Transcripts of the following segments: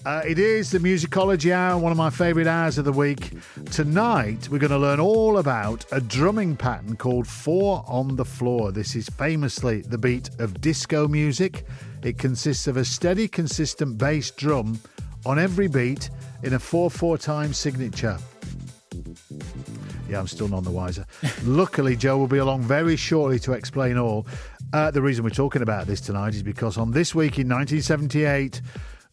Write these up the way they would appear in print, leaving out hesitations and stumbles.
It is the Musicology Hour, one of my favourite hours of the week. Tonight, we're going to learn all about a drumming pattern called 4 on the floor. This is famously the beat of disco music. It consists of a steady, consistent bass drum on every beat in a 4/4 time signature. Yeah, I'm still none the wiser. Luckily, Joe will be along very shortly to explain all. The reason we're talking about this tonight is because on this week in 1978...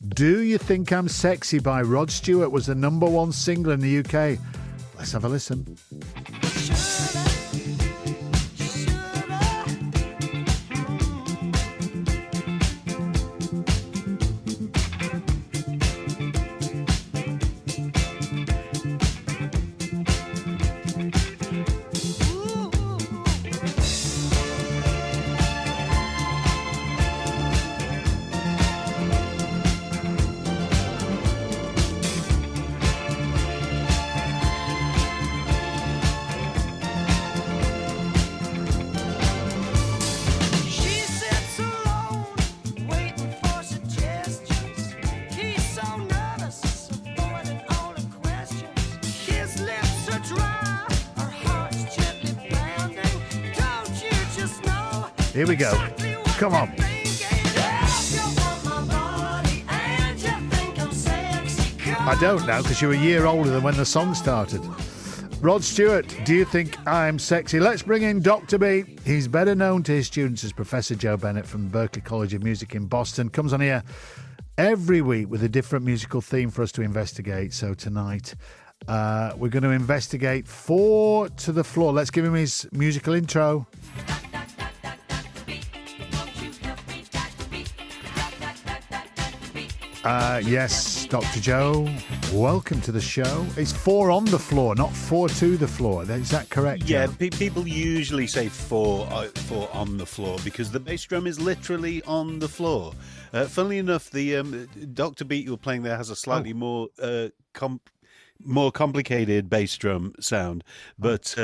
Do You Think I'm Sexy by Rod Stewart was the #1 single in the UK. Let's have a listen. Here we go. Come on. I don't know, because you're a year older than when the song started. Rod Stewart, Do You Think I'm Sexy? Let's bring in Dr. B. He's better known to his students as Professor Joe Bennett from Berklee College of Music in Boston. Comes on here every week with a different musical theme for us to investigate. So tonight, we're going to investigate 4 to the floor. Let's give him his musical intro. Yes, Dr. Joe, welcome to the show. It's 4 on the floor, not 4 to the floor. Is that correct? Yeah, people usually say 4 on the floor because the bass drum is literally on the floor. Funnily enough, the Dr. Beat you were playing there has a slightly more complicated bass drum sound, but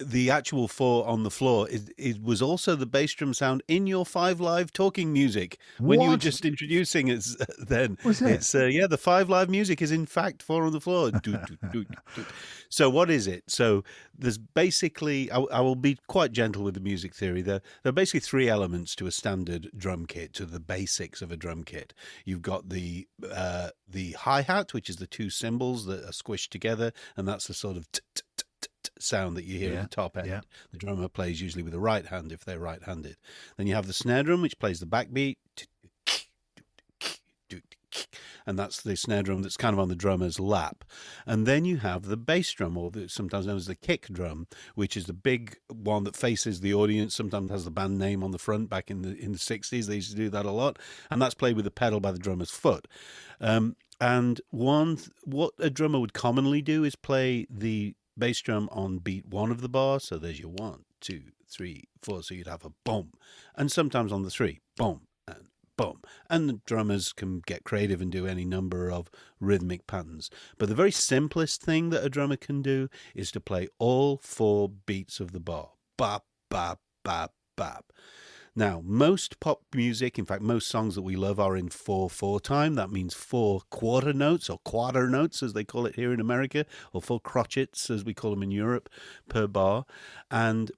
the actual 4 on the floor it was also the bass drum sound in your 5 Live talking music when you were just introducing it. Then it's the 5 Live music is in fact 4 on the floor. So what is it? So there's basically I will be quite gentle with the music theory. There are basically 3 elements to a standard drum kit, to the basics of a drum kit. You've got the hi-hat, which is the 2 cymbals that are squished together, and that's the sort of sound that you hear at the top end. Yeah. The drummer plays usually with the right hand if they're right-handed. Then you have the snare drum, which plays the backbeat, and that's the snare drum that's kind of on the drummer's lap. And then you have the bass drum, or sometimes known as the kick drum, which is the big one that faces the audience, sometimes has the band name on the front. Back in the 60s, they used to do that a lot, and that's played with the pedal by the drummer's foot. And what a drummer would commonly do is play the bass drum on beat 1 of the bar. So there's your 1, 2, 3, 4. So you'd have a boom, and sometimes on the 3, boom and boom. And the drummers can get creative and do any number of rhythmic patterns. But the very simplest thing that a drummer can do is to play all 4 beats of the bar. Bap, bap, bap, bap. Now, most pop music, in fact, most songs that we love are in 4/4 time. That means 4 quarter notes, or quarter notes, as they call it here in America, or 4 crotchets, as we call them in Europe, per bar. And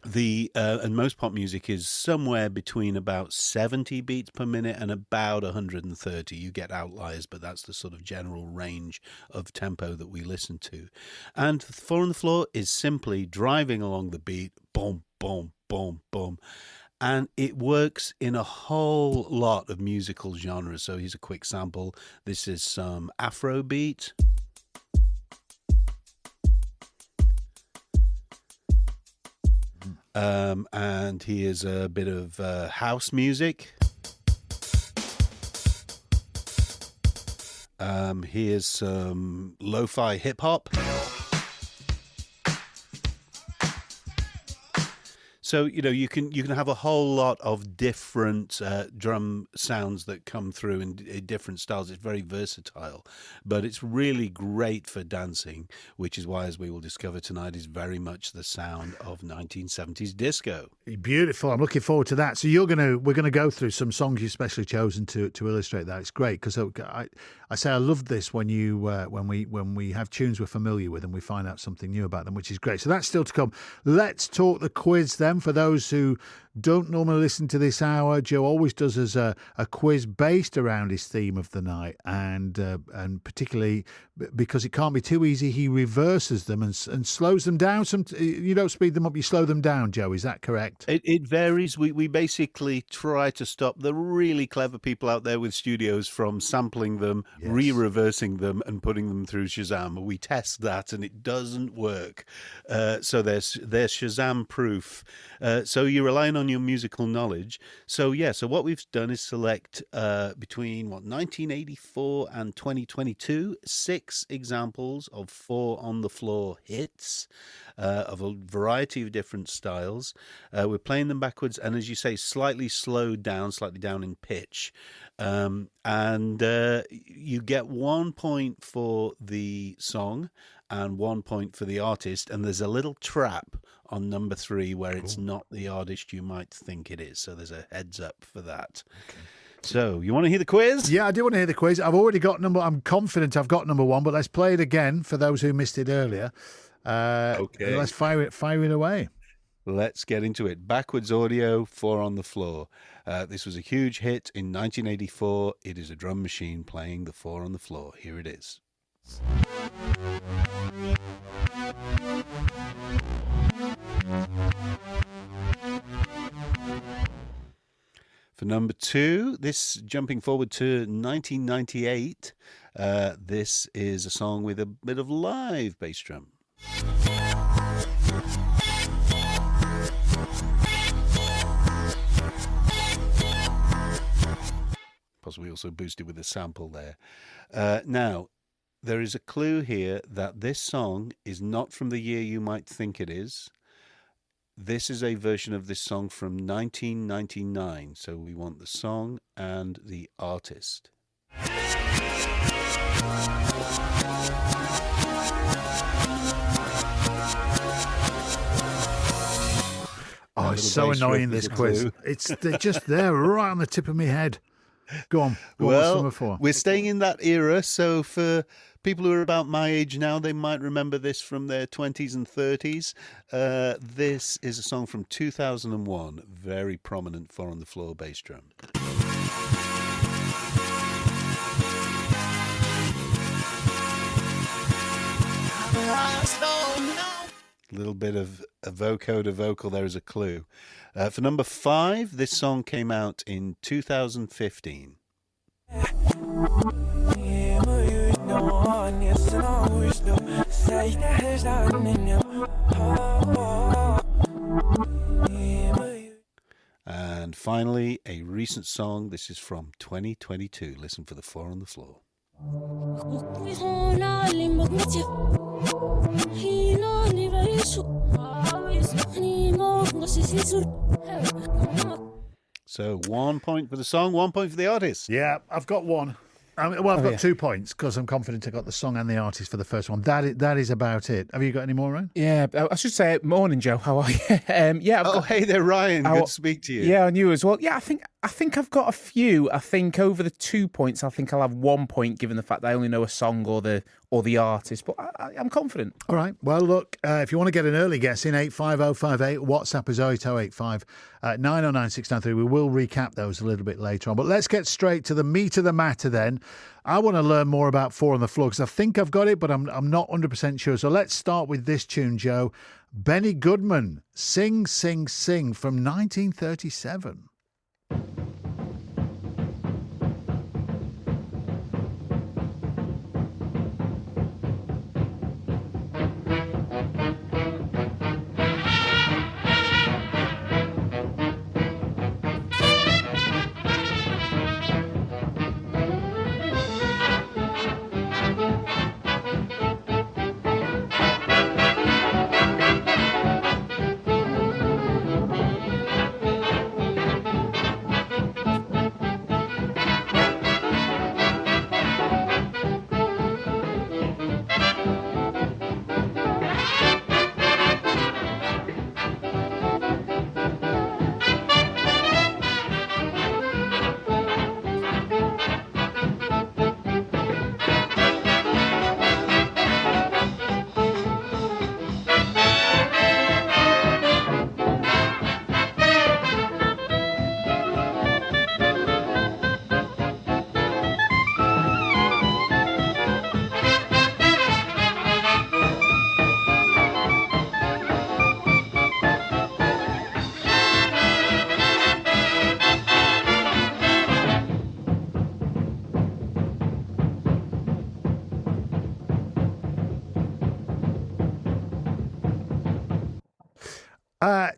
and most pop music is somewhere between about 70 beats per minute and about 130. You get outliers, but that's the sort of general range of tempo that we listen to. And 4 on the floor is simply driving along the beat, boom, boom, boom, boom. And it works in a whole lot of musical genres. So here's a quick sample. This is some Afrobeat. And here's a bit of house music. Here's some lo-fi hip-hop. So you can have a whole lot of different drum sounds that come through in different styles. It's very versatile, but it's really great for dancing, which is why, as we will discover tonight, is very much the sound of 1970s disco. Beautiful. I'm looking forward to that. So we're going to go through some songs you've specially chosen to illustrate that. It's great because I say I love this when we have tunes we're familiar with and we find out something new about them, which is great. So that's still to come. Let's talk the quiz then. For those who don't normally listen to this hour, Joe always does as a quiz based around his theme of the night, and particularly because it can't be too easy, he reverses them and slows them down. You don't speed them up, you slow them down, Joe. Is that correct? It varies. We basically try to stop the really clever people out there with studios from sampling them, yes, re-reversing them, and putting them through Shazam. We test that, and it doesn't work. So there's Shazam proof. So you're relying on your musical knowledge. So what we've done is select between 1984 and 2022 6 examples of 4 on the floor hits of a variety of different styles. We're playing them backwards, and as you say, slightly down in pitch, and you get 1 point for the song and 1 point for the artist, and there's a little trap on number 3 where it's not the artist you might think it is. So there's a heads up for that. Okay. So you want to hear the quiz? Yeah, I do want to hear the quiz. I'm confident I've got number 1, but let's play it again for those who missed it earlier. Okay. Let's fire it away. Let's get into it. Backwards audio, 4 on the floor. This was a huge hit in 1984. It is a drum machine playing the 4 on the floor. Here it is. For number 2, this jumping forward to 1998, this is a song with a bit of live bass drum. Possibly also boosted with a sample there. Now, there is a clue here that this song is not from the year you might think it is. This is a version of this song from 1999, so we want the song and the artist. Oh, it's so annoying, this quiz. They're just there, right on the tip of my head. Go on. What's number 4? We're staying in that era, so for people who are about my age now, they might remember this from their 20s and 30s. This is a song from 2001, very prominent 4 on the floor bass drum. A little bit of a vocoder vocal there as a clue. For number 5, this song came out in 2015. And finally, a recent song. This is from 2022. Listen for the 4 on the floor. So 1 point for the song, 1 point for the artist. Yeah, I've got 1. I've got 2 points because I'm confident I got the song and the artist for the first one. That is about it. Have you got any more, Ryan? Yeah, I should say, morning, Joe. How are you? Hey there, Ryan. Good to speak to you. Yeah, and you as well. Yeah, I think I've got a few. I think over the 2 points, I think I'll have 1 point given the fact that I only know a song or the artist. But I'm confident. All right. Well, look, if you want to get an early guess in 85058, WhatsApp is 08085 909 693. We will recap those a little bit later on. But let's get straight to the meat of the matter then. I want to learn more about 4 on the floor because I think I've got it, but I'm not 100% sure. So let's start with this tune, Joe. Benny Goodman, Sing, Sing, Sing from 1937.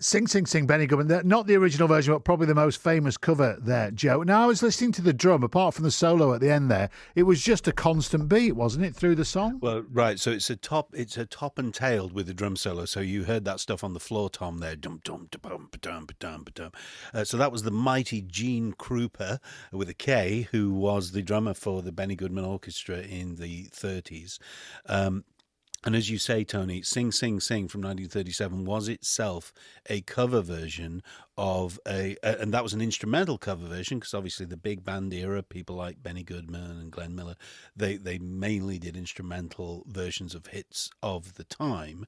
Sing, Sing, Sing, Benny Goodman. Not the original version, but probably the most famous cover there, Joe. Now, I was listening to the drum, apart from the solo at the end there, it was just a constant beat, wasn't it, through the song? Well, right. So it's a top and tailed with the drum solo. So you heard that stuff on the floor tom there. Dum dum da bum ba dum ba dum ba dum. So that was the mighty Gene Krupa with a K, who was the drummer for the Benny Goodman Orchestra in the 30s. And as you say, Tony, Sing, Sing, Sing from 1937 was itself a cover version of and that was an instrumental cover version, because obviously the big band era, people like Benny Goodman and Glenn Miller, they mainly did instrumental versions of hits of the time.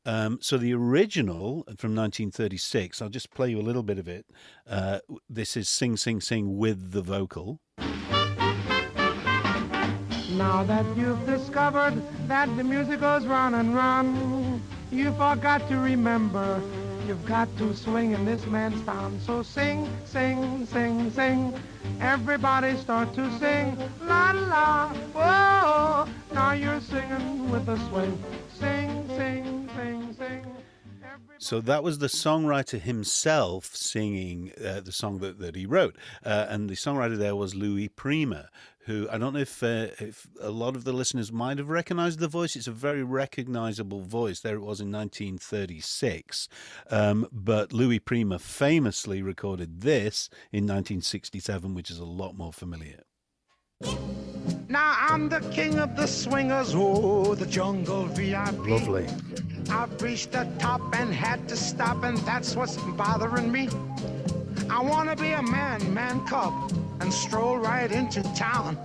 So the original from 1936, I'll just play you a little bit of it. This is Sing, Sing, Sing with the vocal. Now that you've discovered that the music goes run and run, you forgot to remember you've got to swing in this man's town. So sing, sing, sing, sing. Everybody start to sing. La la, whoa. Now you're singing with a swing. Sing, sing, sing, sing. So that was the songwriter himself singing the song that he wrote. And the songwriter there was Louis Prima, who I don't know if a lot of the listeners might have recognized the voice. It's a very recognizable voice. There it was in 1936. But Louis Prima famously recorded this in 1967, which is a lot more familiar. Now I'm the king of the swingers, oh, the jungle VIP. Lovely. I've reached the top and had to stop, and that's what's bothering me. I want to be a man cub, and stroll right into town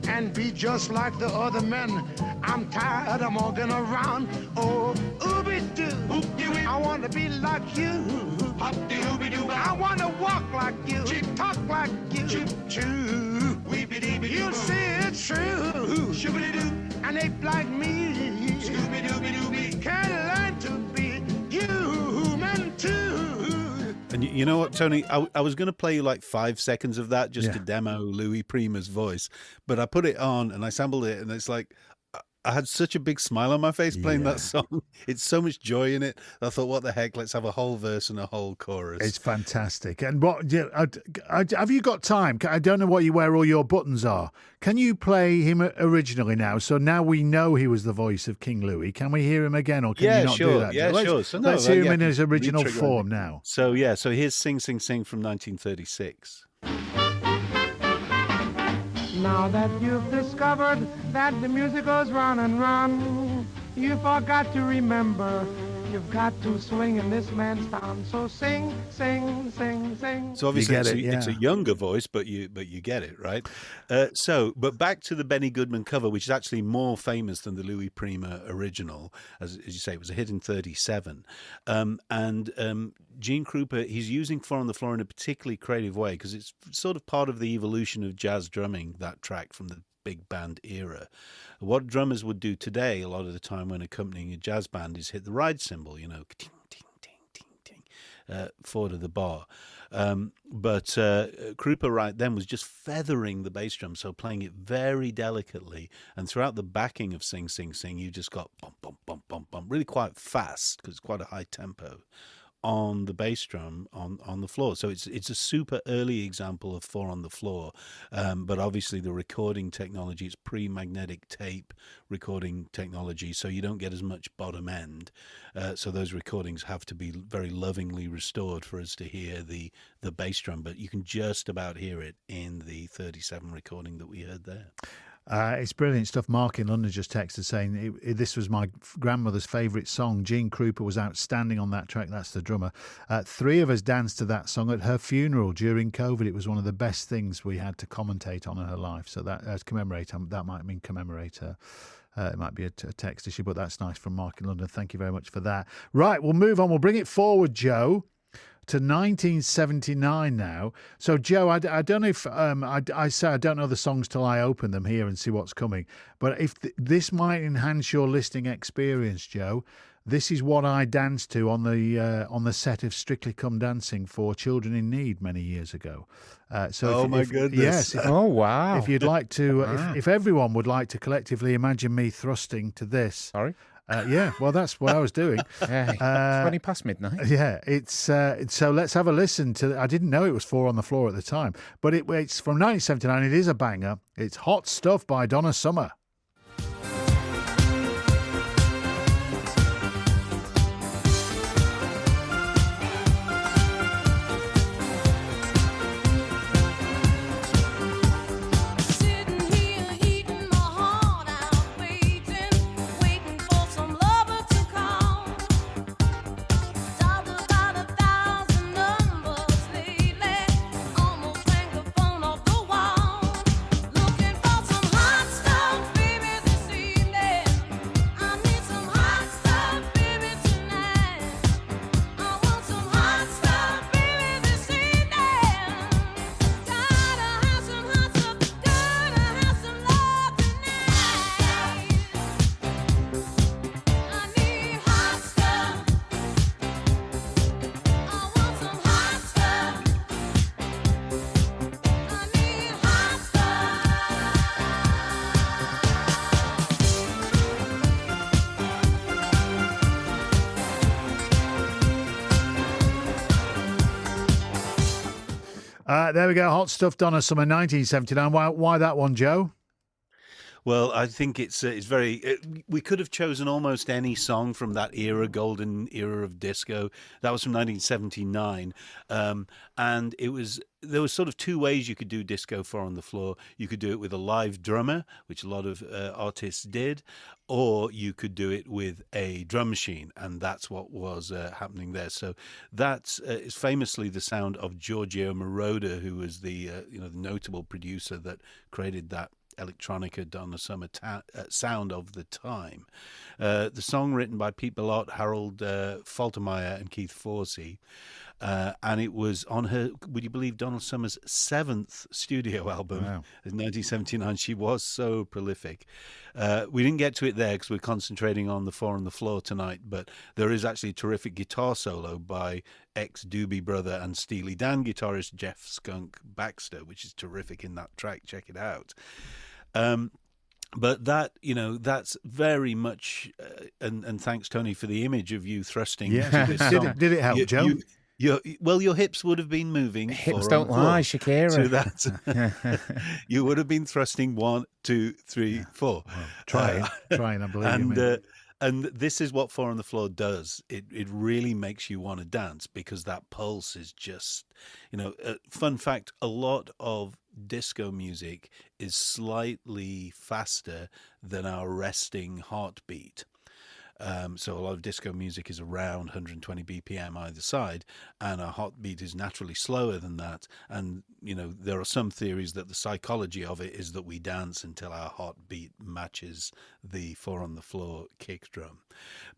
and be just like the other men. I'm tired of walking around. Oh, ooby-doo, I want to be like you. I want to walk like you, talk like you. You say it's true, and ape like me can learn to be human too. And you know what, Tony? I was going to play you like 5 seconds of that just to demo Louis Prima's voice, but I put it on and I sampled it, and it's like I had such a big smile on my face playing that song. It's so much joy in it. I thought, what the heck? Let's have a whole verse and a whole chorus. It's fantastic. And what have you got time? I don't know where all your buttons are. Can you play him originally now? So now we know he was the voice of King Louis. Can we hear him again, or can you not do that? Yeah, sure. So let's hear him in his original form now. So here's Sing, Sing, Sing from 1936. Now that you've discovered that the music goes run and run, you forgot to remember you've got to swing in this man's town. So sing, sing, sing, sing. So obviously it's a younger voice, but you get it, right? But back to the Benny Goodman cover, which is actually more famous than the Louis Prima original. As you say, it was a hit in 1937. Gene Krupa, he's using Four on the Floor in a particularly creative way, because it's sort of part of the evolution of jazz drumming, that track from the big band era. What drummers would do today a lot of the time when accompanying a jazz band is hit the ride cymbal, ting, ting, ting, ting, ting, forward of the bar. But Krupa right then was just feathering the bass drum, so playing it very delicately. And throughout the backing of Sing, Sing, Sing, you just got bump, bump, bump, bump, bump, really quite fast, because it's quite a high tempo on the bass drum on the floor. So it's a super early example of Four on the Floor, but obviously the recording technology, it's pre-magnetic tape recording technology, so you don't get as much bottom end, so those recordings have to be very lovingly restored for us to hear the bass drum, but you can just about hear it in the 37 recording that we heard there. It's brilliant stuff. Mark in London just texted saying this was my grandmother's favourite song. Gene Krupa was outstanding on that track. That's the drummer. 3 of us danced to that song at her funeral during COVID. It was one of the best things we had to commentate on in her life. So that that might mean commemorate her. It might be a text issue, but that's nice from Mark in London. Thank you very much for that. Right, we'll move on. We'll bring it forward, Joe, to 1979 now. So, Joe, I don't know if I say I don't know the songs till I open them here and see what's coming. But if this might enhance your listening experience, Joe, this is what I danced to on the set of Strictly Come Dancing for Children in Need many years ago. My goodness! Yes. Oh wow! If you'd like to, if everyone would like to collectively imagine me thrusting to this. Sorry. Yeah, well, that's what I was doing. Yeah, 20 past midnight. Yeah, it's so let's have a listen to. I didn't know it was Four on the Floor at the time, but it's from 1979. It is a banger. It's Hot Stuff by Donna Summer. There we go. Hot Stuff, Donna Summer, 1979. Why that one, Joe? Well, I think it's very. We could have chosen almost any song from that era, golden era of disco. That was from 1979, and there was sort of two ways you could do disco Four on the Floor. You could do it with a live drummer, which a lot of artists did, or you could do it with a drum machine, and that's what was happening there. So that is famously the sound of Giorgio Moroder, who was the the notable producer that created that electronica Donna Summer sound of the time. The song written by Pete Bellotte, Harold Faltermeyer, and Keith Forsey. And it was on her, would you believe, Donna Summer's 7th studio album in 1979. She was so prolific. We didn't get to it there because we're concentrating on the Four on the Floor tonight, but there is actually a terrific guitar solo by ex-Doobie Brother and Steely Dan guitarist Jeff Skunk Baxter, which is terrific in that track. Check it out. But that, that's very much, and thanks, Tony, for the image of you thrusting to this song. Did it help, Joe? Your hips would have been moving. Hips don't lie, Shakira. To that, you would have been thrusting 1, 2, 3, 4. Trying, I believe you. And this is what Four on the Floor does. It really makes you want to dance because that pulse is just, fun fact, a lot of disco music is slightly faster than our resting heartbeat. So a lot of disco music is around 120 BPM either side, and our heartbeat is naturally slower than that. And, there are some theories that the psychology of it is that we dance until our heartbeat matches the Four on the Floor kick drum.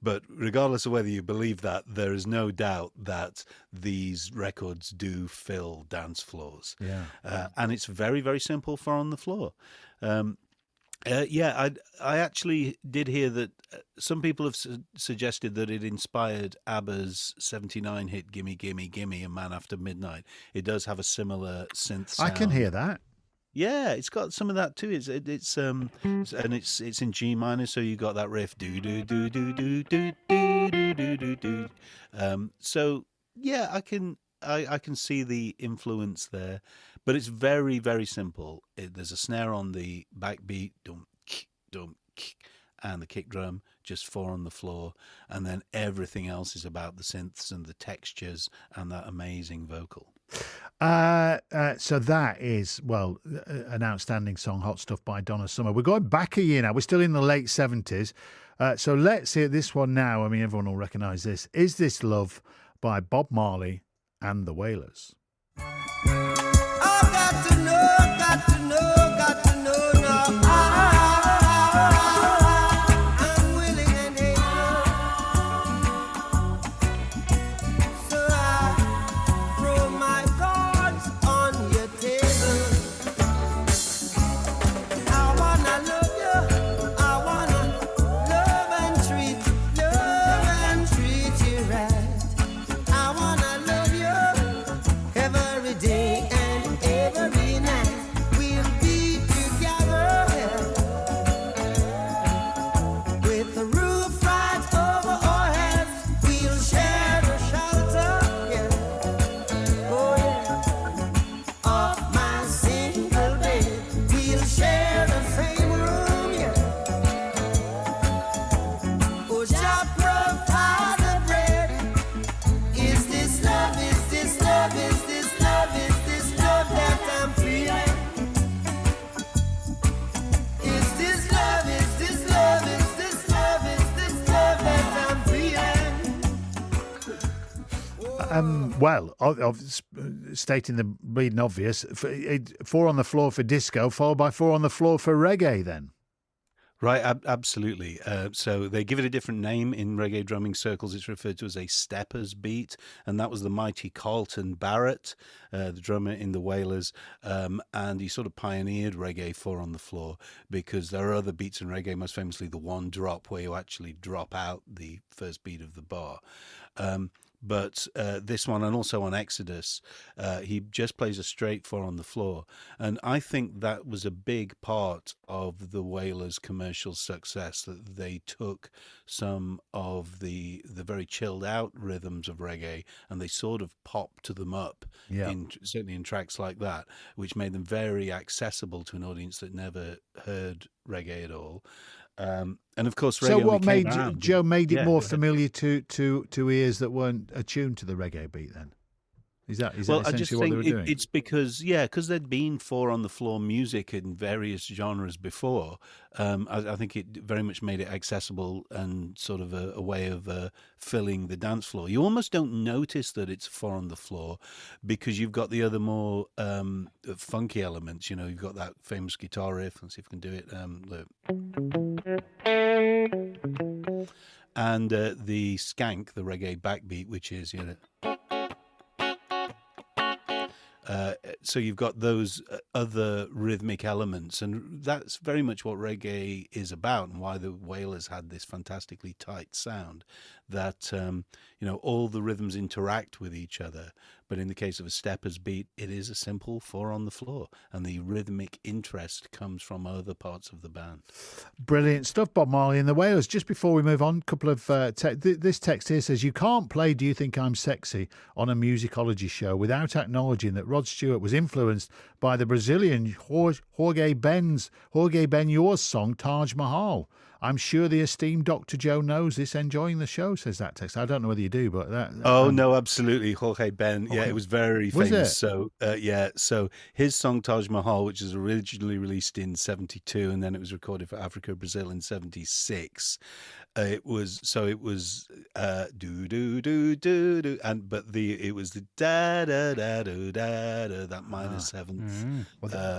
But regardless of whether you believe that, there is no doubt that these records do fill dance floors. And it's very, very simple Four on the Floor. I actually did hear that some people have suggested that it inspired ABBA's 79 hit "Gimme Gimme Gimme" and "Man After Midnight." It does have a similar synth sound. I can hear that. Yeah, it's got some of that too. It's in G minor, so you got that riff do do do do do do do do do do. So yeah, I can see the influence there. But it's very, very simple. There's a snare on the backbeat, dum, and the kick drum, just Four on the Floor. And then everything else is about the synths and the textures and that amazing vocal. So that is, an outstanding song, Hot Stuff by Donna Summer. We're going back a year now. We're still in the late 70s. So let's hear this one now. I mean, everyone will recognise this. Is This Love by Bob Marley and the Wailers. Got to know now. I'm willing and able. So I throw my cards on your table. I wanna love you. I wanna love and treat you right. I wanna love you every day. Well, stating the bleeding obvious, 4 on the floor for disco, followed by 4 on the floor for reggae then. Right, absolutely. So they give it a different name in reggae drumming circles. It's referred to as a steppers beat, and that was the mighty Carlton Barrett, the drummer in the Wailers, and he sort of pioneered reggae 4 on the floor, because there are other beats in reggae, most famously the one drop, where you actually drop out the first beat of the bar. But this one, and also on Exodus, he just plays a straight 4 on the floor. And I think that was a big part of the Wailers' commercial success, that they took some of the very chilled out rhythms of reggae and they sort of popped them up, certainly in tracks like that, which made them very accessible to an audience that never heard reggae at all. And of course, reggae. So what made around, Joe made it more familiar to ears that weren't attuned to the reggae beat? Then is that essentially what they were doing? It's because there'd been 4 on the floor music in various genres before. I think it very much made it accessible and sort of a way of filling the dance floor. You almost don't notice that it's 4 on the floor because you've got the other more funky elements. You know, you've got that famous guitar riff. Let's see if I can do it. And the skank, the reggae backbeat, which is, you know. So you've got those other rhythmic elements, and that's very much what reggae is about, and why the Wailers had this fantastically tight sound, that all the rhythms interact with each other. But in the case of a steppers beat, it is a simple 4 on the floor, and the rhythmic interest comes from other parts of the band. Brilliant stuff, Bob Marley and the Wailers. Just before we move on, a couple of this text here says, you can't play Do You Think I'm Sexy on a musicology show without acknowledging that Rod Stewart was influenced by the Brazilian Jorge Benhor's song Taj Mahal. I'm sure the esteemed Dr. Joe knows this. Enjoying the show, says that text. I don't know whether you do, but that. No, absolutely. Jorge Ben. Yeah, it was very famous. Was it? So, so his song Taj Mahal, which was originally released in 1972, and then it was recorded for Africa, Brazil in 1976. It was do do do do do, it was the da da da da da da, that minor seventh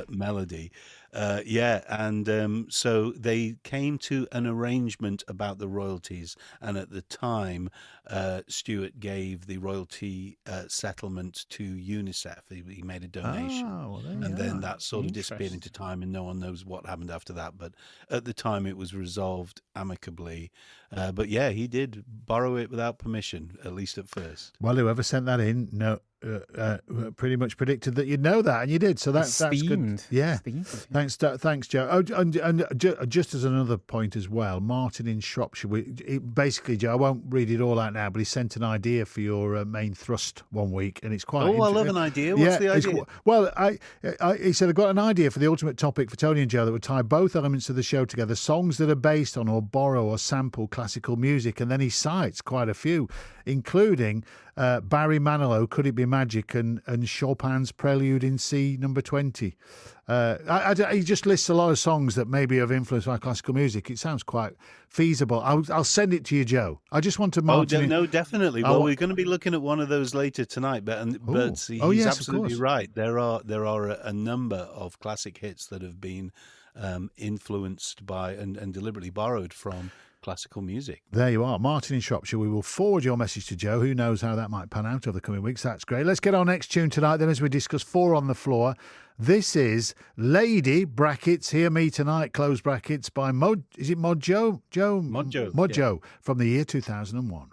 melody. So they came to an arrangement about the royalties, and at the time Stewart gave the royalty settlement to UNICEF. He made a donation, then that sort of disappeared into time, and no one knows what happened after that. But at the time it was resolved amicably. But yeah, he did borrow it without permission, at least at first. Well, whoever sent that in pretty much predicted that you'd know that, and you did. So that's good. Yeah. Thanks, Joe. Oh, and just as another point as well, Martin in Shropshire. Basically, Joe, I won't read it all out now, but he sent an idea for your main thrust one week, and it's quite. I love an idea. What's the idea? Well, he said, I've got an idea for the ultimate topic for Tony and Joe that would tie both elements of the show together: songs that are based on or borrow or sample classical music, and then he cites quite a few, including Barry Manilow, Could It Be Magic, and Chopin's Prelude in C number 20. He just lists a lot of songs that maybe have influenced by classical music. It sounds quite feasible. I'll send it to you, Joe. I just want to Martin. No, definitely. Well, we're going to be looking at one of those later tonight. But he's absolutely right. There are a number of classic hits that have been influenced by and deliberately borrowed from classical music. There you are, Martin in Shropshire. We will forward your message to Joe. Who knows how that might pan out over the coming weeks. That's great. Let's get our next tune tonight then, as we discuss 4 on the floor. This is Lady (brackets Hear Me Tonight) close brackets by Is it Modjo? Modjo from the year 2001.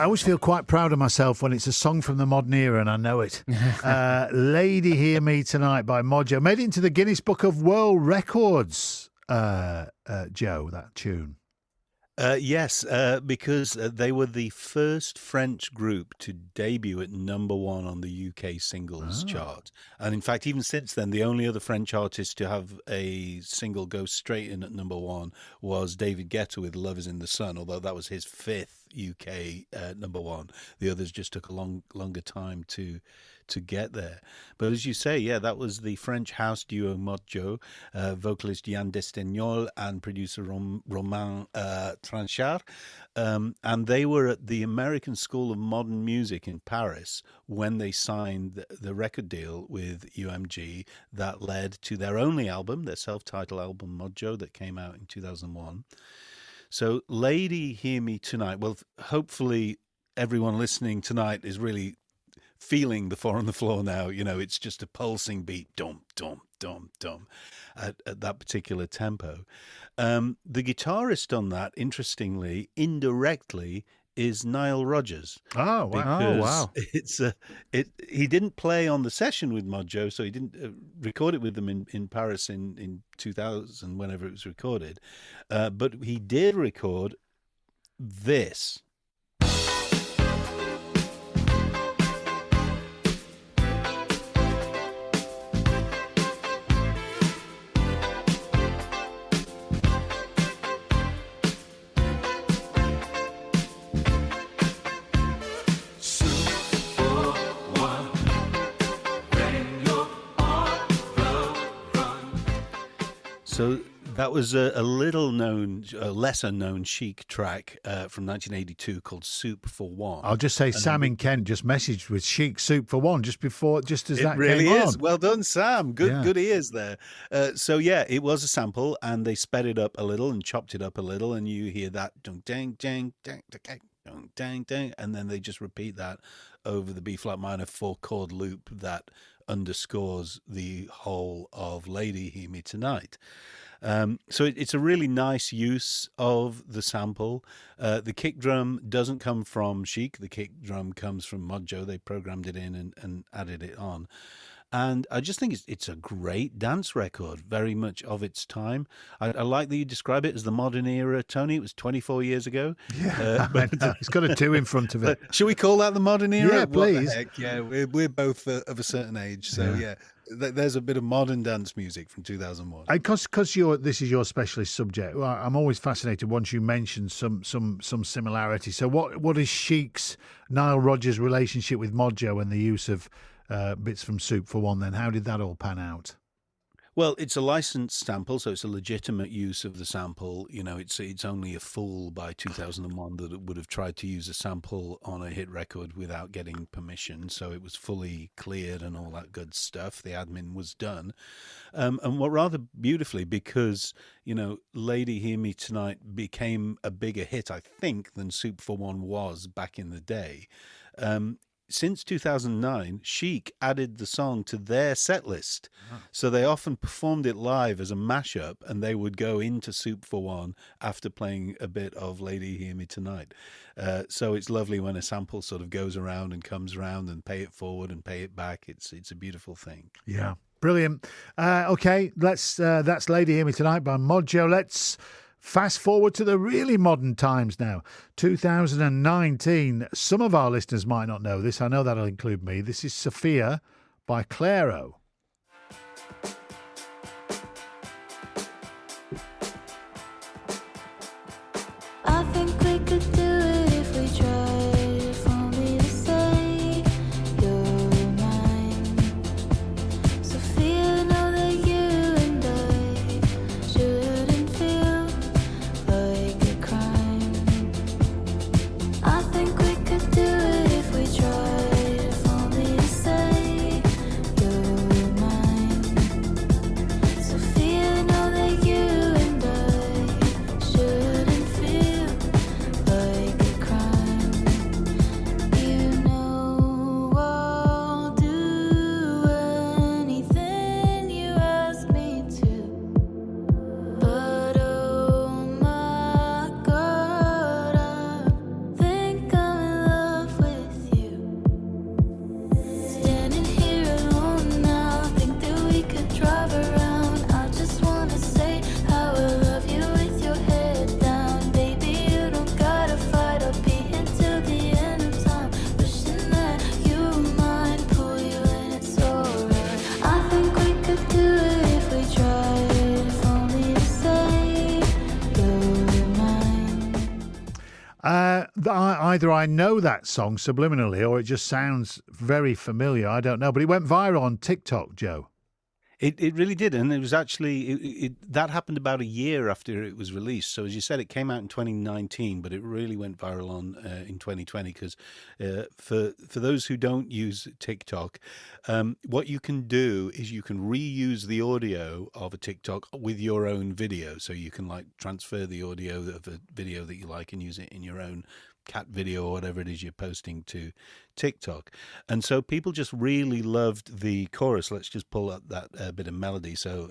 I always feel quite proud of myself when it's a song from the modern era and I know it. Lady Hear Me Tonight by Modjo made it into the Guinness Book of World Records, Joe, that tune. Yes, because they were the first French group to debut at #1 on the UK singles chart. And in fact, even since then, the only other French artist to have a single go straight in at #1 was David Guetta with Love Is in the Sun, although that was his 5th UK #1. The others just took a longer time to get there. But as you say, yeah, that was the French house duo Modjo, vocalist Yann Destagnol and producer Romain Tranchard. And they were at the American School of Modern Music in Paris when they signed the record deal with UMG that led to their only album, their self-titled album Modjo, that came out in 2001. So Lady Hear Me Tonight, well, hopefully everyone listening tonight is really feeling the 4 on the floor now. You know, it's just a pulsing beat, dum, dum, dum, dum, at that particular tempo. The guitarist on that, interestingly, indirectly, is Nile Rodgers. Oh, wow. He didn't play on the session with Modjo, so he didn't record it with them in Paris in 2000, whenever it was recorded. But he did record this. So that was a lesser known Chic track from 1982 called Soup for One. I'll just say Sam in Kent just messaged with Chic Soup for One just as that really came is. on. Well done, Sam. Good ears there. So yeah, it was a sample, and they sped it up a little and chopped it up a little, and you hear that dang dang dang dang dang dang dang, and then they just repeat that over the B flat minor 4-chord loop that underscores the whole of Lady Hear Me Tonight. So it's a really nice use of the sample. The kick drum doesn't come from Chic. The kick drum comes from Modjo. They programmed it in and added it on. And I just think it's a great dance record, very much of its time. I like that you describe it as the modern era, Tony. It was 24 years ago. Yeah, it's got a 2 in front of it. Should we call that the modern era? Yeah, please. What the heck? Yeah, we're both of a certain age. So yeah, there's a bit of modern dance music from 2001. Because this is your specialist subject, well, I'm always fascinated once you mention some similarity. So what is Chic's Nile Rodgers' relationship with Modjo and the use of bits from Soup for One, then? How did that all pan out? Well, it's a licensed sample, so it's a legitimate use of the sample. You know, it's only a fool by 2001 that would have tried to use a sample on a hit record without getting permission. So it was fully cleared and all that good stuff. The admin was done. And what rather beautifully, because, you know, Lady Hear Me Tonight became a bigger hit, I think, than Soup for One was back in the day. Since 2009, Chic added the song to their set list. So they often performed it live as a mashup, and they would go into Soup for One after playing a bit of Lady Hear Me Tonight. So it's lovely when a sample sort of goes around and comes around, and pay it forward and pay it back. It's a beautiful thing. Yeah, brilliant. Okay, that's Lady Hear Me Tonight by Modjo. Let's fast forward to the really modern times now, 2019. Some of our listeners might not know this. I know that'll include me. This is Sofia by Clairo. I think we could do it if we tried. If only to say you're mine. Sophia, know that you and I shouldn't feel like a crime. I think we could do it if we tried. If only to say you're mine. Sophia, know that you and I shouldn't feel like either I know that song subliminally or it just sounds very familiar. I don't know. But it went viral on TikTok, Joe. It really did, and it was actually that happened about a year after it was released. So as you said, it came out in 2019, but it really went viral in 2020 because for those who don't use TikTok, what you can do is you can reuse the audio of a TikTok with your own video. So you can like transfer the audio of a video that you like and use it in your own cat video or whatever it is you're posting to TikTok. And so people just really loved the chorus. Let's just pull up that bit of melody. So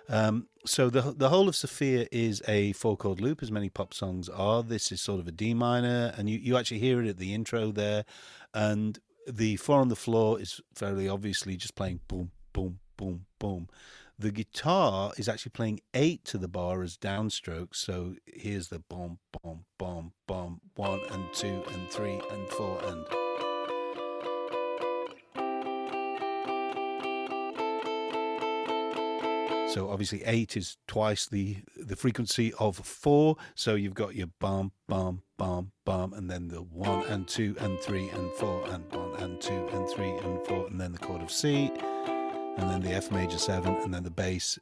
the whole of Sofia is a 4-chord loop, as many pop songs are. This is sort of a D minor, and you actually hear it at the intro there. And the 4 on the floor is fairly obviously just playing boom, boom, boom, boom. The guitar is actually playing 8 to the bar as downstrokes. So here's the boom, boom, boom, boom, 1 and 2 and 3 and 4 and. So obviously 8 is twice the frequency of 4. So you've got your bum, bum, bum, bum, and then the 1 and 2 and 3 and 4 and 1 and 2 and 3 and 4, and then the chord of C. And then the F major 7, and then the bass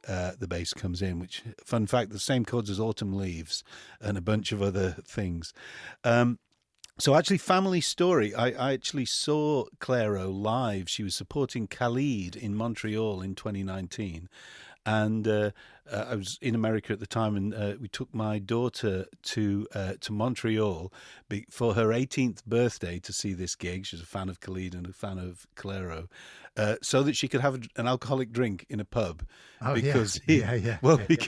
comes in, which, fun fact, the same chords as Autumn Leaves and a bunch of other things. So actually, family story, I actually saw Clairo live. She was supporting Khalid in Montreal in 2019. And I was in America at the time, and we took my daughter to Montreal for her 18th birthday to see this gig. She's a fan of Khalid and a fan of Clairo, so that she could have an alcoholic drink in a pub. Oh, because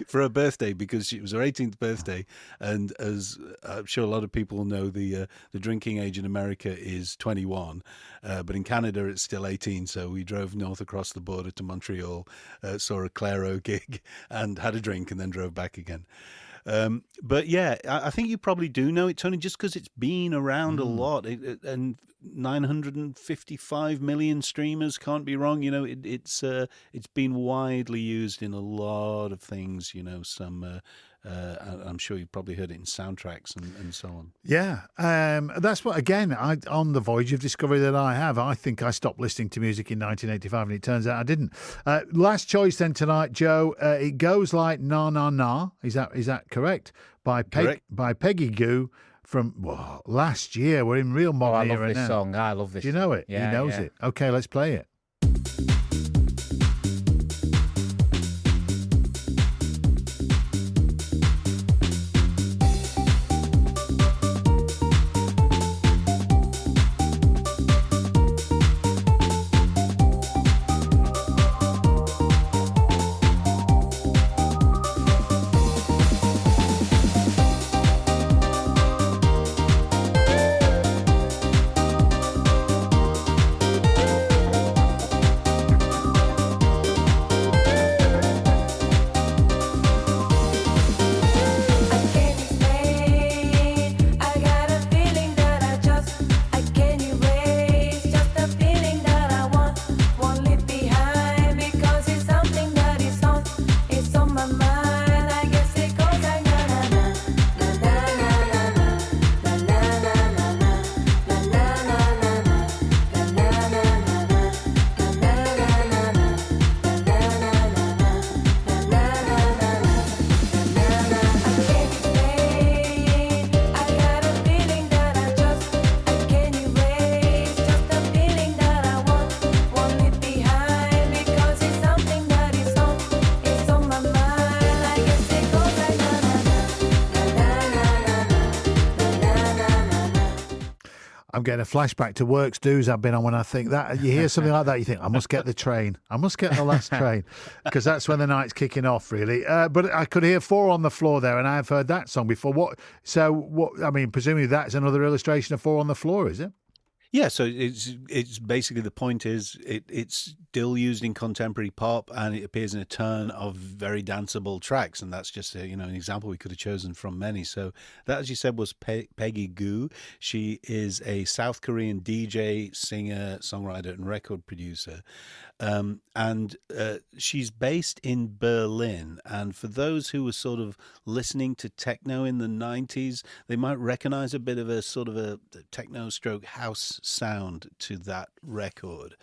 for her birthday, because it was her 18th birthday, and as I'm sure a lot of people know, the drinking age in America is 21, but in Canada it's still 18. So we drove north across the border to Montreal, saw a Clairo gig, and had a drink, and then drove back again. But yeah, I think you probably do know it, Tony, just because it's been around a lot, and 955 million streamers can't be wrong. You know, it's been widely used in a lot of things. You know, some I'm sure you've probably heard it in soundtracks and so on. Yeah, that's what, again, on the voyage of discovery that I have, I think I stopped listening to music in 1985, and it turns out I didn't. Last choice then tonight, Joe. It goes like Na Na Na. Is that correct? Correct. By Peggy Goo from last year. We're in real modern era now. I love this song. I love this. Do you know it? Yeah, he knows it. Okay, let's play it. I'm getting a flashback to works dues I've been on when I think that. You hear something like that, you think, I must get the train. I must get the last train. Because that's when the night's kicking off, really. But I could hear 4 on the floor there, and I've heard that song before. Presumably that's another illustration of 4 on the floor, is it? Yeah, so it's basically the point is it's still used in contemporary pop, and it appears in a ton of very danceable tracks, and that's just an example we could have chosen from many. So that, as you said, was Peggy Goo. She is a South Korean DJ, singer, songwriter, and record producer, and she's based in Berlin. And for those who were sort of listening to techno in the 90s, they might recognize a bit of a sort of a techno stroke house sound to that record,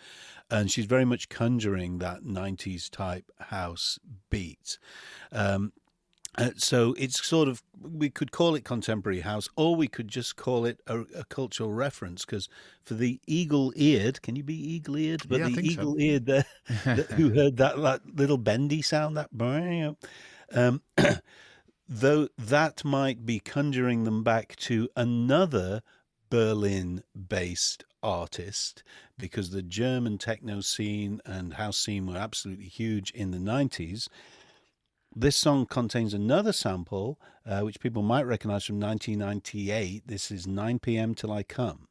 and she's very much conjuring that 90s type house beat. So it's sort of, we could call it contemporary house, or we could just call it a cultural reference, because for the eagle-eared, can you be eagle-eared? But Yeah, I the think so. eagle-eared there, who heard that little bendy sound, though that might be conjuring them back to another Berlin-based artist, because the German techno scene and house scene were absolutely huge in the 90s. This song contains another sample, which people might recognize from 1998. This is 9 p.m. Till I Come.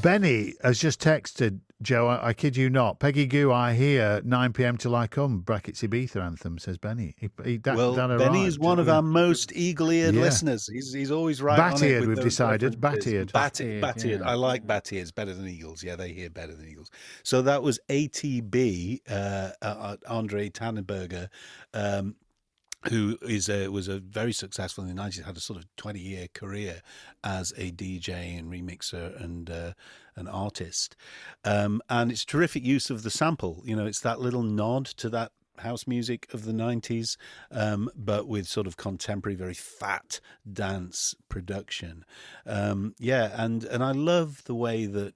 Benny has just texted, Joe, I kid you not. Peggy Goo, I hear 9 p.m. Till I Come, brackets Ibiza anthem, says Benny. Benny is one of our most eagle-eared listeners. He's always right on it. Bat-eared, we've decided. Bat-eared. Bat-eared. I like bat-ears better than eagles. Yeah, they hear better than eagles. So that was ATB, Andre Tannenberger, who was a very successful in the 90s, had a sort of 20-year career as a DJ and remixer and an artist. And it's terrific use of the sample. It's that little nod to that house music of the 90s, but with sort of contemporary, very fat dance production. And I love the way that,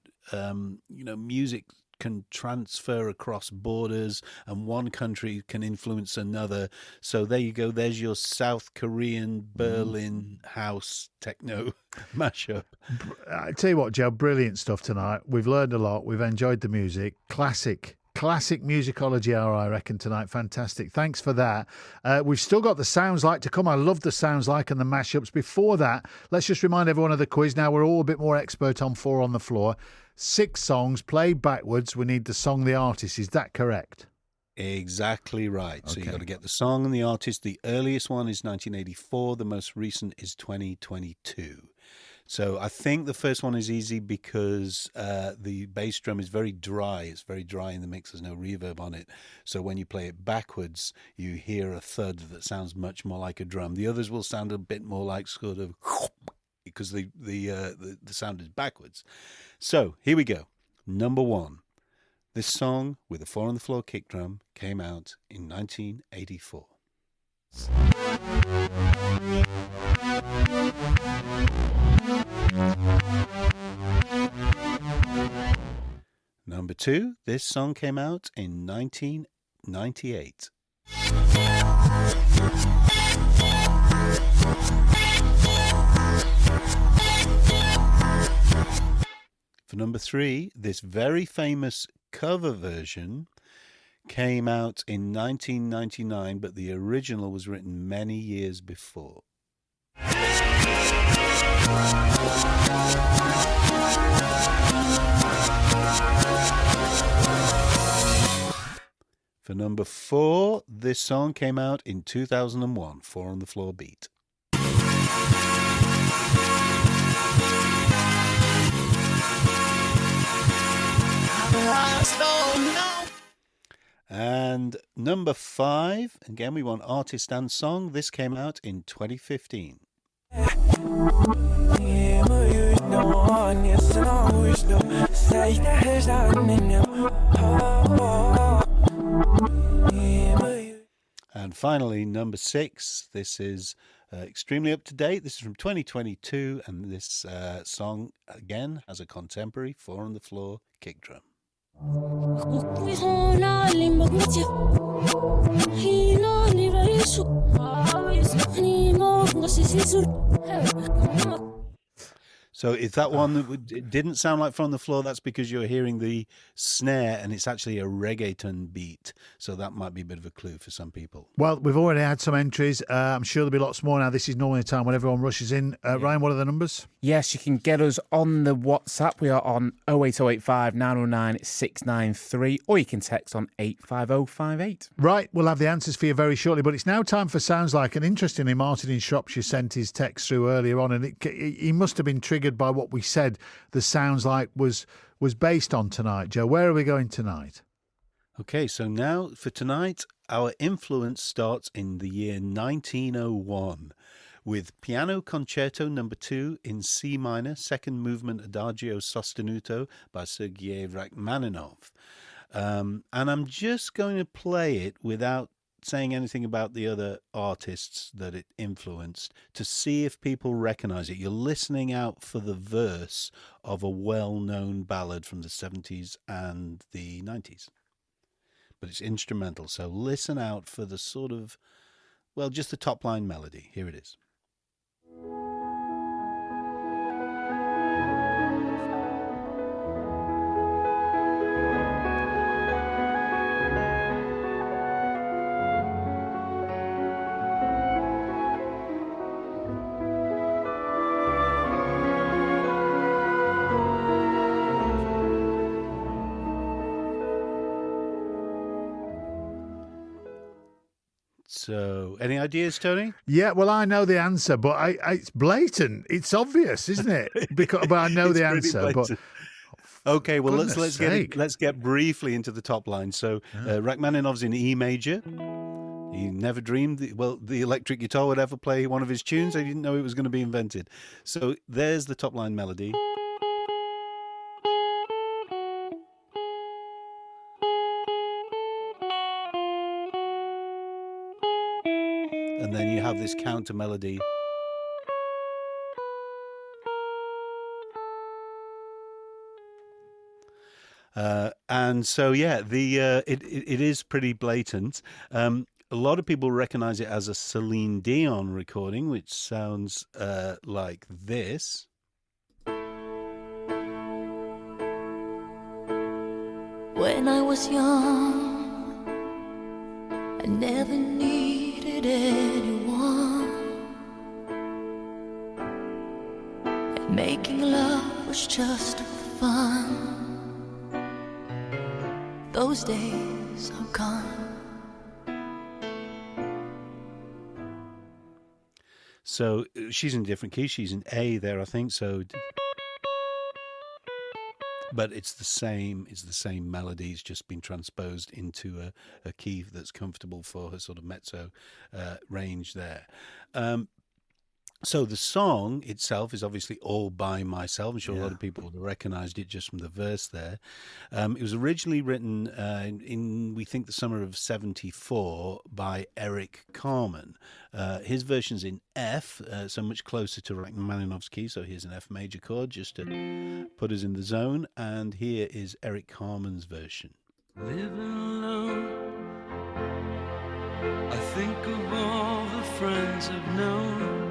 music can transfer across borders, and one country can influence another. So there you go. There's your South Korean Berlin house techno mashup. I tell you what, Joe, brilliant stuff tonight. We've learned a lot. We've enjoyed the music. Classic musicology hour, I reckon, tonight. Fantastic. Thanks for that. We've still got the Soundslike to come. I love the Soundslike and the mashups. Before that, let's just remind everyone of the quiz. Now we're all a bit more expert on 4 on the Floor. 6 songs played backwards. We need the song, the artist. Is that correct? Exactly right. Okay. So you've got to get the song and the artist. The earliest one is 1984. The most recent is 2022. So I think the first one is easy because the bass drum is very dry. It's very dry in the mix. There's no reverb on it. So when you play it backwards, you hear a thud that sounds much more like a drum. The others will sound a bit more like sort of because the sound is backwards. So here we go. Number 1. This song with a 4 on the floor kick drum came out in 1984. Number 2, this song came out in 1998. For number 3, this very famous cover version came out in 1999, but the original was written many years before. For number 4, this song came out in 2001, 4 on the floor beat. And number 5, again we want artist and song. This came out in 2015. And finally, number 6, this is extremely up to date. This is from 2022, and this song again has a contemporary 4 on the floor kick drum. So So if that one it didn't sound like From the Floor, that's because you're hearing the snare and it's actually a reggaeton beat. So that might be a bit of a clue for some people. Well, we've already had some entries. I'm sure there'll be lots more now. This is normally a time when everyone rushes in. Ryan, what are the numbers? Yes, you can get us on the WhatsApp. We are on 08085 909 693, or you can text on 85058. Right, we'll have the answers for you very shortly, but it's now time for Soundslike. And interestingly, Martin in Shropshire sent his text through earlier on, and he must have been triggered by what we said the Soundslike was based on tonight. Joe, where are we going tonight? Okay, so now for tonight, our influence starts in the year 1901 with Piano Concerto No. 2 in C minor, second movement Adagio sostenuto by Sergei Rachmaninoff. And I'm just going to play it without saying anything about the other artists that it influenced to see if people recognize it. You're listening out for the verse of a well-known ballad from the 70s and the 90s. But it's instrumental, so listen out for the sort of, well, just the top line melody. Here it is. So, any ideas, Tony? Yeah, well, I know the answer, but it's blatant. It's obvious, isn't it? But I know the answer. But okay, well, goodness let's get briefly into the top line. So, Rachmaninoff's in E major. He never dreamed the electric guitar would ever play one of his tunes. He didn't know it was going to be invented. So there's the top line melody. And then you have this counter melody. And so, yeah, it is pretty blatant. A lot of people recognize it as a Celine Dion recording, which sounds like this. When I was young, I never needed anyone, and making love was just fun. Those days are gone. So she's in a different key. She's in A there, I think. So, but it's the same. It's the same melody. It's just been transposed into a key that's comfortable for her sort of mezzo range there. So the song itself is obviously All By Myself. I'm sure a lot of people would have recognized it just from the verse there. It was originally written in, we think, the summer of 1974 by Eric Carmen. His version's in F, so much closer to Rachmaninoff's key. So here's an F major chord just to put us in the zone. And here is Eric Carmen's version. Living alone, I think of all the friends I've known.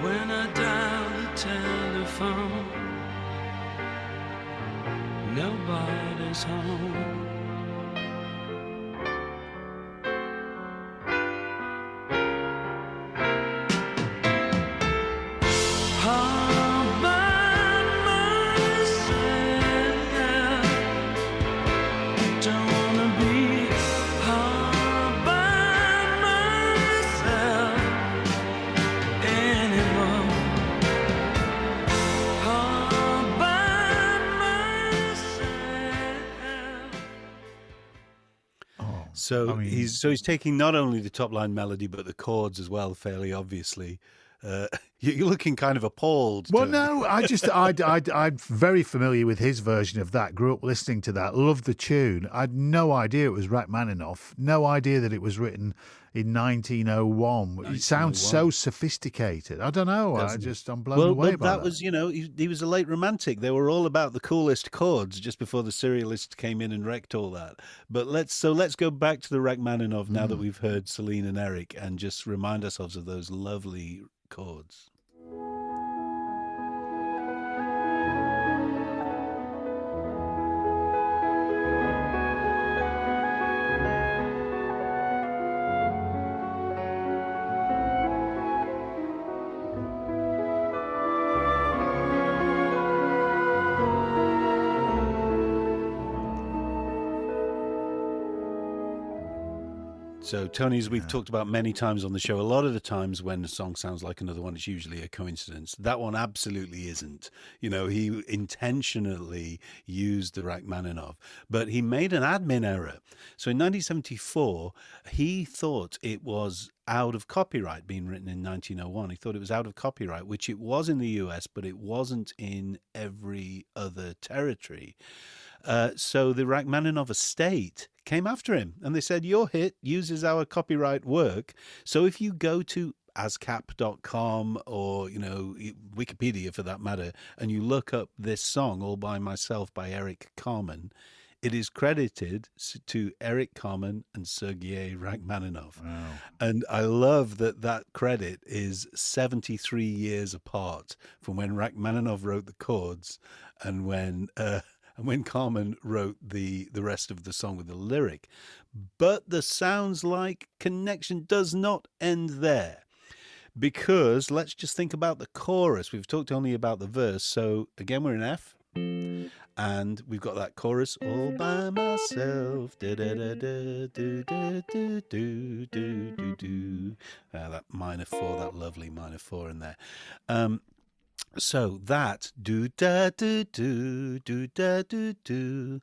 When I dial the telephone, nobody's home. All by myself, don't wanna be all by myself anymore. All by myself. So he's taking not only the top line melody but the chords as well, fairly obviously. You're looking kind of appalled. Well, no, I'm very familiar with his version of that. Grew up listening to that. Loved the tune. I had no idea it was Rachmaninoff. No idea that it was written in 1901. It sounds so sophisticated. I don't know. I'm blown away by that. That was, he was a late romantic. They were all about the coolest chords just before the serialists came in and wrecked all that. But let's go back to the Rachmaninoff now that we've heard Celine and Eric and just remind ourselves of those lovely chords. So, Tony, as we've talked about many times on the show, a lot of the times when a song sounds like another one, it's usually a coincidence. That one absolutely isn't. You know, he intentionally used the Rachmaninoff, but he made an admin error. So in 1974, he thought it was out of copyright, being written in 1901. He thought it was out of copyright, which it was in the US, but it wasn't in every other territory. So the Rachmaninoff estate came after him and they said, your hit uses our copyright work. So if you go to ascap.com or, you know, Wikipedia for that matter, and you look up this song, All By Myself by Eric Carmen, it is credited to Eric Carmen and Sergei Rachmaninoff. Wow. And I love that that credit is 73 years apart from when Rachmaninoff wrote the chords and when Carmen wrote the rest of the song with the lyric. But the Soundslike connection does not end there, because let's just think about the chorus. We've talked only about the verse. So again, we're in F, and we've got that chorus, all by myself, da da da da do do do do do do. That minor four, that lovely minor four in there. So that do da do do do da do do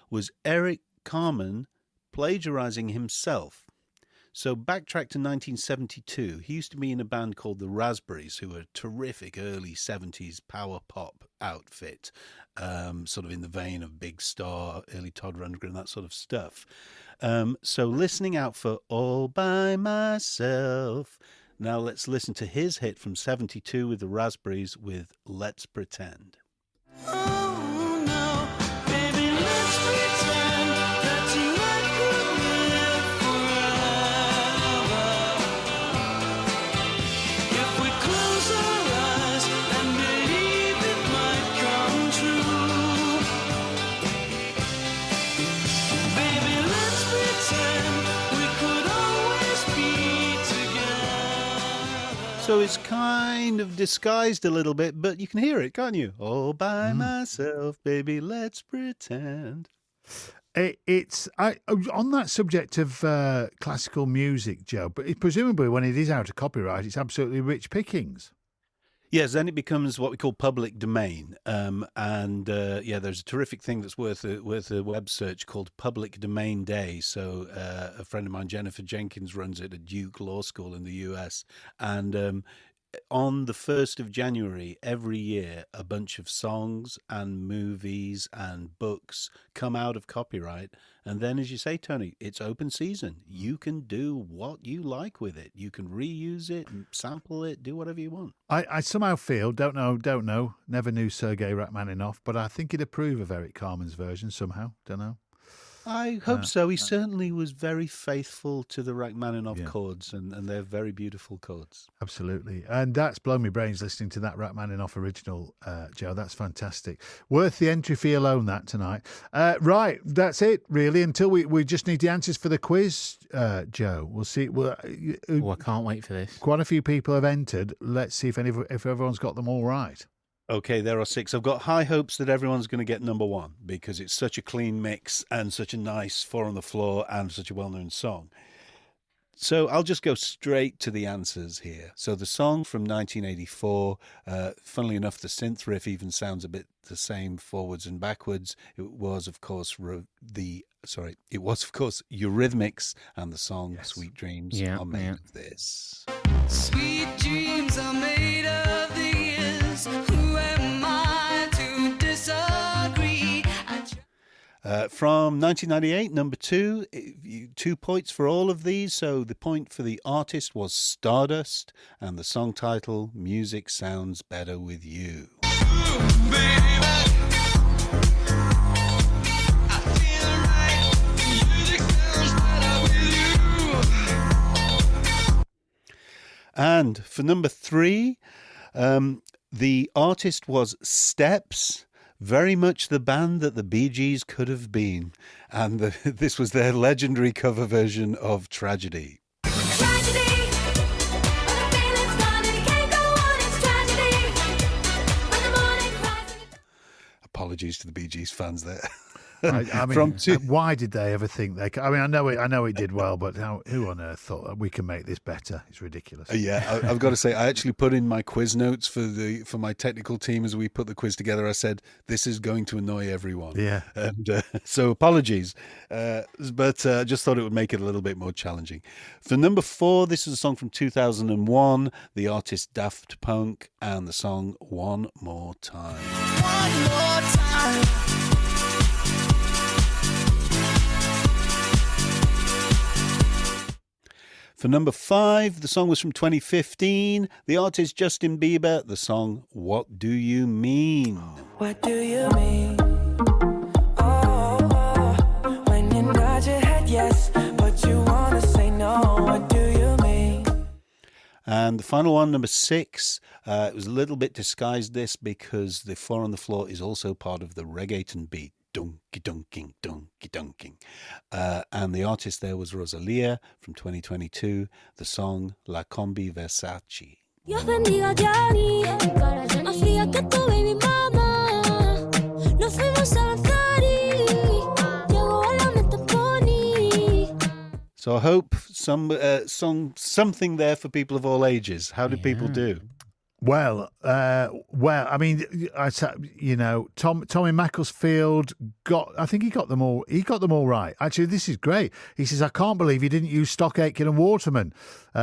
was Eric Carmen plagiarizing himself. So backtrack to 1972. He used to be in a band called the Raspberries, who were a terrific early 70s power pop outfit, sort of in the vein of Big Star, early Todd Rundgren, that sort of stuff. So listening out for All By Myself. Now let's listen to his hit from 72 with the Raspberries with Let's Pretend. Oh no, baby, let's pretend that you and I could live forever. If we close our eyes and believe it might come true. Baby, let's pretend we could always be together. So it's kind of disguised a little bit, but you can hear it, can't you? All by myself, baby, let's pretend. It's on that subject of classical music, Joe, but presumably when it is out of copyright, it's absolutely rich pickings. Yes, then it becomes what we call public domain. There's a terrific thing that's worth a web search called Public Domain Day. So a friend of mine, Jennifer Jenkins, runs it at Duke Law School in the US. And on the 1st of January every year, a bunch of songs and movies and books come out of copyright. And then, as you say, Tony, it's open season. You can do what you like with it. You can reuse it, sample it, do whatever you want. I somehow feel, don't know, never knew Sergei Rachmaninoff, but I think he'd approve of Eric Carmen's version somehow. Don't know. I hope so. He certainly was very faithful to the Rachmaninoff chords, and they're very beautiful chords. Absolutely. And that's blown my brains listening to that Rachmaninoff original, Joe. That's fantastic. Worth the entry fee alone, that tonight. Right, that's it, really, until we just need the answers for the quiz, Joe. We'll see. I can't wait for this. Quite a few people have entered. Let's see if everyone's got them all right. Okay, there are 6. I've got high hopes that everyone's going to get number 1 because it's such a clean mix and such a nice 4 on the floor and such a well-known song. So I'll just go straight to the answers here. So the song from 1984, funnily enough, the synth riff even sounds a bit the same forwards and backwards. It was, of course, Eurythmics, and the song Sweet Dreams are made of this. Sweet dreams are made of these. Who am I to disagree? From 1998, number 2, 2 points for all of these. So the point for the artist was Stardust, and the song title, Music Sounds Better With You. Ooh, baby. And for number 3, the artist was Steps, very much the band that the Bee Gees could have been. And this was their legendary cover version of Tragedy. Tragedy, when the feeling's gone and it can't go on, it's tragedy. When the morning cries. Apologies to the Bee Gees fans there. I mean, From two- why did they ever think they could? I mean, I know it did well, but who on earth thought we can make this better? It's ridiculous. Yeah, I've got to say, I actually put in my quiz notes for my technical team as we put the quiz together. I said, this is going to annoy everyone. Yeah. And so apologies. But I just thought it would make it a little bit more challenging. For number 4, this is a song from 2001, the artist Daft Punk, and the song One More Time. One more time. For number 5, the song was from 2015, the artist Justin Bieber, the song What Do You Mean? What do you mean? Oh, when you nod your head yes, but you wanna say no. What do you mean? And the final one, number 6, it was a little bit disguised this because the 4 on the floor is also part of the reggaeton beat. Dunky dunking, dunky dunking. And the artist there was Rosalia from 2022, the song La Combi Versace. Dios bendiga a Gianni, más fría que tu baby mama. Nos fuimos a Bafari, llegó a la meta pony. So I hope something there for people of all ages. How did people do? Well, I mean, Tommy Macclesfield I think he got them all. He got them all right. Actually, this is great. He says, I can't believe you didn't use Stock Aitken and Waterman.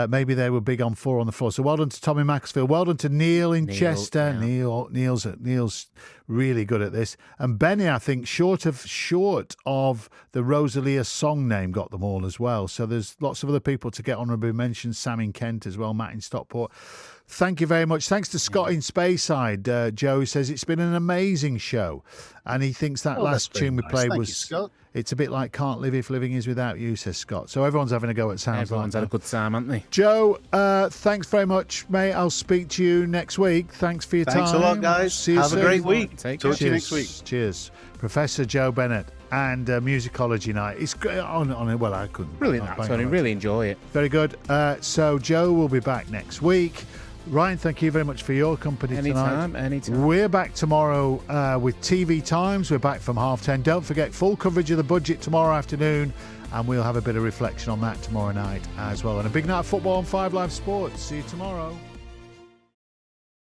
Maybe they were big on 4 on the floor. So well done to Tommy Macclesfield. Well done to Neil in Chester. Yeah. Neil's really good at this. And Benny, I think, short of the Rosalia song name, got them all as well. So there's lots of other people to get honourable mentions. Sam in Kent as well, Matt in Stockport. Thank you very much. Thanks to Scott in Speyside. Joe says it's been an amazing show. And he thinks that last tune we played Thank was... you, Scott. It's a bit like Can't Live If Living Is Without You, says Scott. So everyone's having a go at Soundslike. Everyone's had a good time, haven't they? Joe, thanks very much, mate. I'll speak to you next week. Thanks for your time. Thanks a lot, guys. See you Have soon. a great week. Take Talk care. to you next week. Cheers. Professor Joe Bennett and Musicology Night. It's great. Well, I couldn't. Brilliant, not that, bang Tony. on. Really enjoy it. Very good. So Joe will be back next week. Ryan, thank you very much for your company tonight. Anytime. We're back tomorrow with TV Times. We're back from 10:30. Don't forget, full coverage of the budget tomorrow afternoon, and we'll have a bit of reflection on that tomorrow night as well. And a big night of football on 5 Live Sports. See you tomorrow.